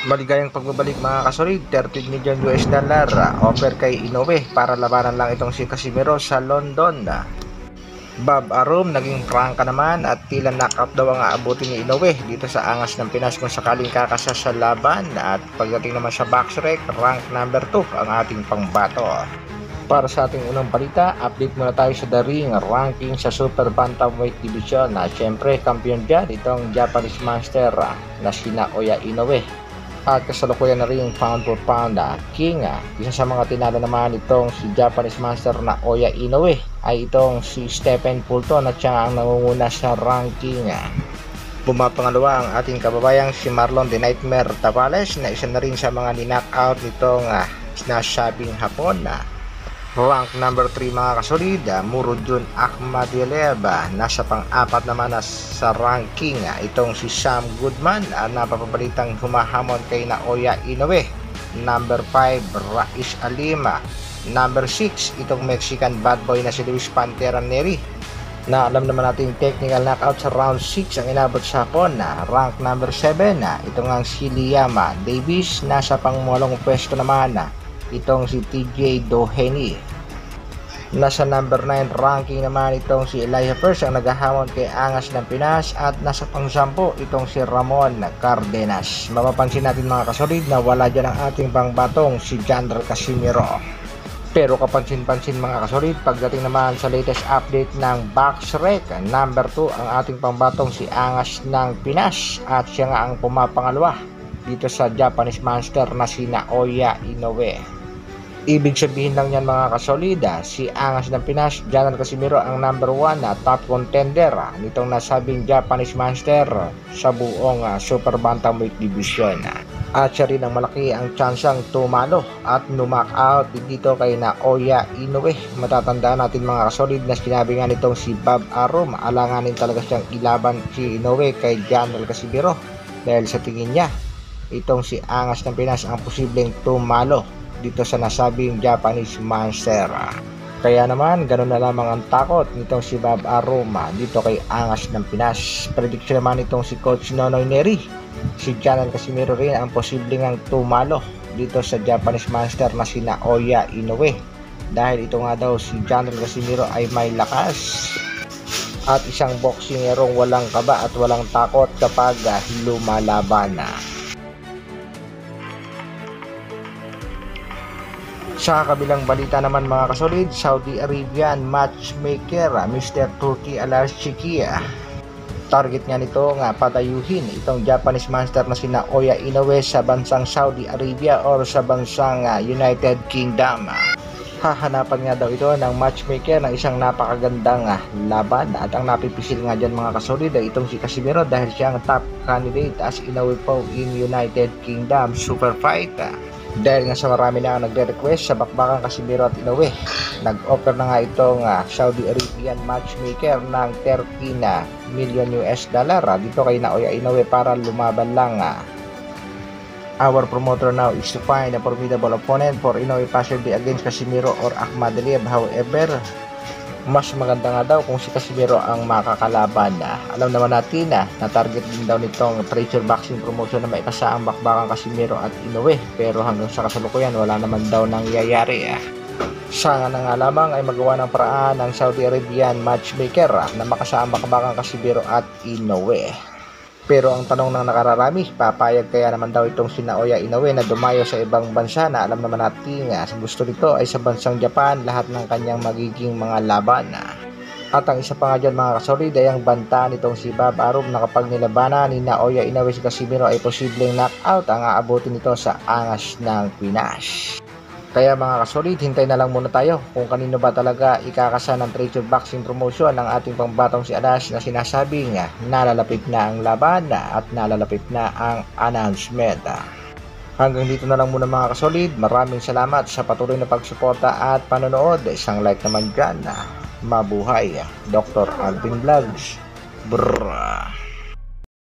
Maligayang pagbabalik mga kasolid, 30 million US dollar offer kay Inoue para labanan lang itong si Casimero sa London. Bob Arum naging prangka naman at tila knockout daw ang aabutin ni Inoue dito sa angas ng Pinas kung sakaling kakasa sa laban. At pagdating naman sa boxrec, rank number 2 ang ating pangbato. Para sa ating unang balita, update muna tayo sa The Ring ranking sa Super Bantamweight Division. Siyempre, kampiyon dyan itong Japanese Monster na si Naoya Inoue. At kasalukuyan na rin pound for pound king. Isa sa mga tinalo naman itong si Japanese Monster na Naoya Inoue ay itong si Stephen Fulton at siya ang nangunguna sa ranking. Pumapangalawa ang ating kababayang si Marlon The Nightmare Tavales na isa na rin sa mga ni-knockout nitong nasabing hapon. Rank number 3 mga kasolid, Murodjun Akhmadiev. Nasa pang-apat naman sa ranking itong si Sam Goodman, napapabalitang humahamon kay Naoya Inoue. Number 5, Rais Alima. Number 6, itong Mexican bad boy na si Luis Pantera Neri, na alam naman natin technical knockout sa round 6 ang inabot sa hapon. Rank number 7, itong ang si Liam Davis. Nasa pangwalong pwesto naman itong si TJ Doheny. Nasa number 9 ranking naman itong si Elijah First ang naghahamon kay Angas ng Pinas. At nasa pang-10 itong si Ramon Cardenas. Mapapansin natin mga kasolid na wala dyan ang ating pangbatong si Jandral Casimero. Pero kapansin-pansin mga kasolid, pagdating naman sa latest update ng boxrec, number 2 ang ating pangbatong si Angas ng Pinas. At siya nga ang pumapangalawa dito sa Japanese Monster na si Naoya Inoue. Ibig sabihin lang yan mga kasolid, si Angas ng Pinas, Jandral Casimero ang number 1 top contender nitong nasabing Japanese Monster sa buong Super Bantamweight Division. At siya rin ang malaki ang tsansang tumalo at knock-out dito kay Naoya Inoue. Matatandaan natin mga kasolid na sinabi nga nitong si Bob Arum, alanganin talaga siyang ilaban si Inoue kay Jandral Casimero dahil sa tingin niya itong si Angas ng Pinas ang posibleng tumalo dito sa nasabing Japanese Monster. Kaya naman ganun na lamang ang takot nitong si Bob Arum dito kay Angas ng Pinas. Prediction naman itong si Coach Nonoy Neri, si Jandral Casimero rin ang posibleng ang tumalo dito sa Japanese Monster na si Naoya Inoue, dahil ito nga daw si Jandral Casimero ay may lakas at isang boksingerong walang kaba at walang takot kapag lumalaban. Sa kabilang balita naman mga kasolid, Saudi Arabian matchmaker Mr. Turki Al-Shikia. Target nga nito nga patayuhin itong Japanese Monster na si Naoya Inoue sa bansang Saudi Arabia or sa bansang United Kingdom. Hahanapan nga daw ito ng matchmaker ng isang napakagandang laban. At ang napipisil nga dyan mga kasolid ay itong si Casimero dahil siya ang top candidate as Inoue po in United Kingdom Super Fight. Dahil nga sa marami na nagre-request sa bakbakan Casimero at Inoue, nag-offer na nga itong Saudi Arabian matchmaker ng 13 million US dollar dito kay Naoya Inoue para lumaban lang. Our promoter now is to find a formidable opponent for Inoue possibly against Casimero or Akhmadiev. However, mas maganda nga daw kung si Casimero ang makakalaban. Alam naman natin na target din daw nitong Treasure Boxing Promotion na maipasa ang bakbakan Casimero at Inoue, pero hanggang sa kasalukuyan wala naman daw nangyayari. Sana na nga lamang ay magawa ng paraan ng Saudi Arabian matchmaker na makasa ang bakbakan Casimero at Inoue. Pero ang tanong ng nakararami, papayag kaya naman daw itong si Naoya Inoue na dumayo sa ibang bansa na alam naman natin sa gusto nito ay sa bansang Japan lahat ng kanyang magiging mga laban. At ang isa pa nga dyan mga kasolid ay ang banta nitong si Bob Arum na kapag nilabanan ni Naoya Inoue si Casimero ay posibleng knockout ang aabutin nito sa Angas ng Pinas. Kaya mga kasolid, hintay na lang muna tayo kung kanino ba talaga ikakasa ng Treasure Boxing Promotion ng ating pangbatong si Adas na sinasabing nalalapit na ang laban at nalalapit na ang announcement. Hanggang dito na lang muna mga kasolid. Maraming salamat sa patuloy na pagsuporta at panonood. Isang like naman dyan. Mabuhay, Dr. Alvin Vlogs. Brrrr.